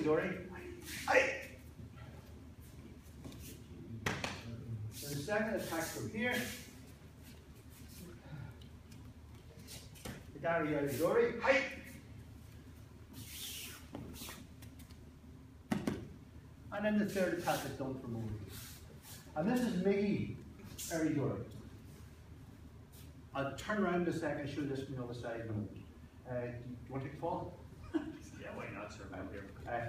Migi-eri-dori. Aye. The second attack from here. Migi-eri-dori. Aye. And then the third attack is done from over here. And this is Migi-eri-dori. I'll turn around a second and show this from the other side. Do you want to take a fall? Yeah, why not, sir? Out here.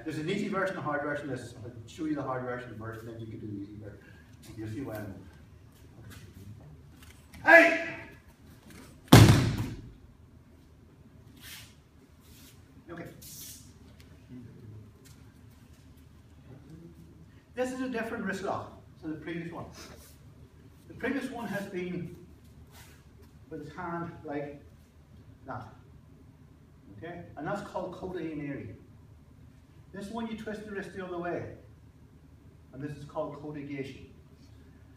There's an easy version, a hard version. I'll show you the hard version first, and then you can do the easy version. You'll see why I'm. Hey! Okay. This is a different wrist lock to the previous one. The previous one has been with his hand like that. Okay? And that's called Kōdōkan. This one you twist the wrist the other way. And this is called Kōdōkan.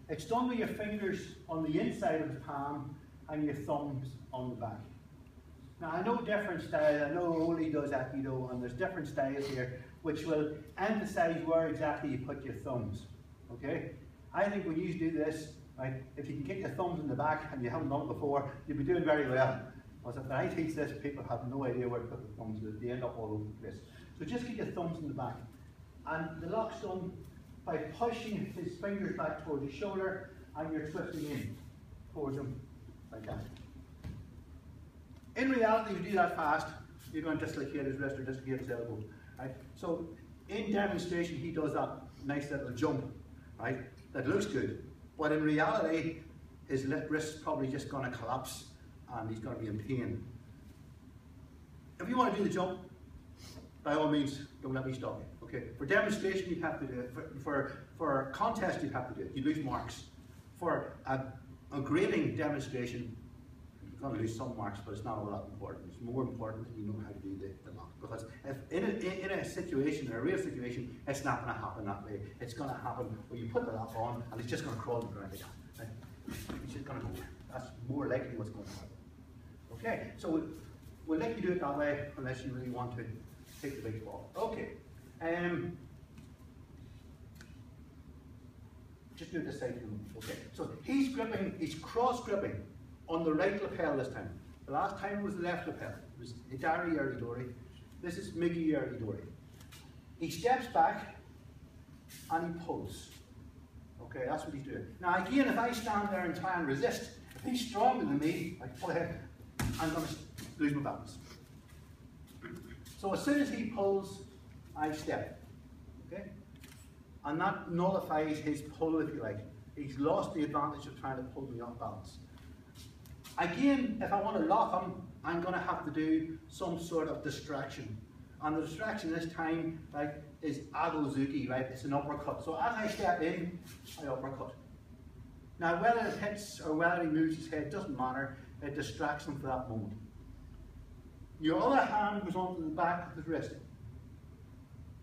It's done with your fingers on the inside of the palm and your thumbs on the back. Now I know different styles, I know Oli does Aikido, and there's different styles here which will emphasize where exactly you put your thumbs. Okay? I think when you do this, right, if you can get your thumbs in the back and you haven't done it before, you'll be doing very well. When I teach this, people have no idea where to put the thumbs, they end up all over the place. So just get your thumbs in the back. And the lock's done by pushing his fingers back towards his shoulder and you're twisting in towards him like that. In reality, if you do that fast, you're going to dislocate his wrist or dislocate his elbow. Right? So in demonstration, he does that nice little jump, right? That looks good. But in reality, his wrist's probably just going to collapse and he's going to be in pain. If you want to do the jump, by all means, don't let me stop you. Okay? For demonstration, you have to do it. For contest, you have to do it. You lose marks. For a grading demonstration, you're going to lose some marks, but it's not all that important. It's more important that you know how to do the lock. Because if in a situation, in a real situation, it's not going to happen that way. It's going to happen when you put the lock on and it's just going to crawl on the ground again. Right? It's just going to go there. That's more likely what's going to happen. Okay, so we'll let you do it that way unless you really want to take the big fall. Okay. Just do it this side for a moment. Okay. So he's gripping, he's cross gripping on the right lapel this time. The last time was the left lapel. It was Migi-eri-dori. This is Migi-eri-dori. He steps back and he pulls. Okay, that's what he's doing. Now again, if I stand there and try and resist, if he's stronger than me, I pull ahead, I'm going to lose my balance. So as soon as he pulls, I step. Okay? And that nullifies his pull, if you like. He's lost the advantage of trying to pull me off balance. Again, if I want to lock him, I'm going to have to do some sort of distraction. And the distraction this time, right, is agozuki, right? It's an uppercut. So as I step in, I uppercut. Now whether it hits or whether he moves his head, doesn't matter. It distracts him for that moment. Your other hand goes onto the back of his wrist,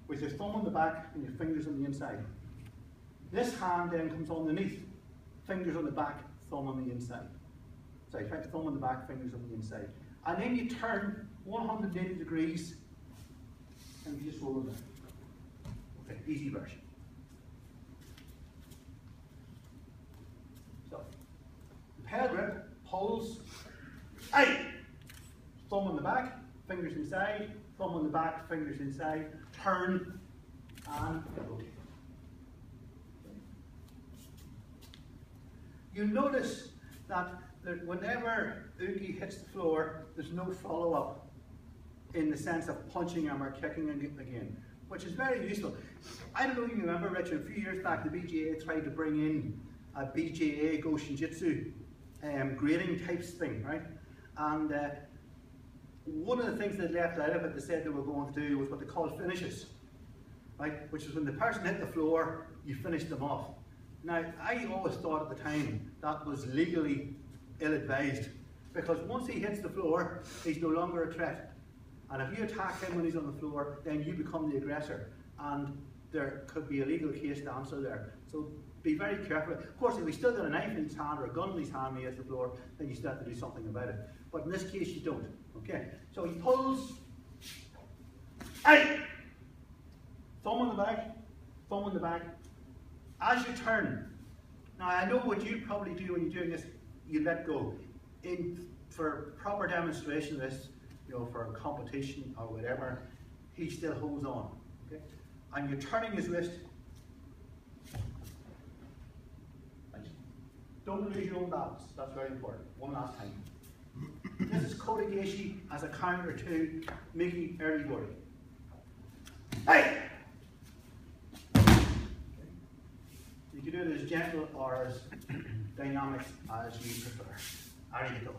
with your thumb on the back and your fingers on the inside. This hand then comes underneath, fingers on the back, thumb on the inside. Sorry, thumb on the back, fingers on the inside. And then you turn 180 degrees and you just roll it down. Okay, easy version. So, lapel grip, pulls, aye! Thumb on the back, fingers inside, thumb on the back, fingers inside, turn, and rotate. You'll notice that whenever Uki hits the floor, there's no follow-up in the sense of punching him or kicking him again, which is very useful. I don't know if you remember, Richard, a few years back the BJA tried to bring in a BJA goshinjutsu grading types thing, right? And one of the things they left out of it, they said they were going to do was what they call finishes, right? Which is when the person hit the floor, you finish them off. Now, I always thought at the time that was legally ill-advised, because once he hits the floor, he's no longer a threat. And if you attack him when he's on the floor, then you become the aggressor. And there could be a legal case to answer there. So be very careful. Of course, if he's still got a knife in his hand or a gun in his hand when he hits the floor, then you still have to do something about it. But in this case, you don't. Okay, so he pulls, aye! thumb on the back, thumb on the back. As you turn, now I know what you probably do when you're doing this, you let go. For proper demonstration of this, you know, for a competition or whatever, he still holds on, okay? And you're turning his wrist. Right. Don't lose your own balance, that's very important. One last time. This is Kōdōkan as a counter to Migi-eri-dori. Hey! You can do it as gentle or as dynamic as you prefer. Arigato.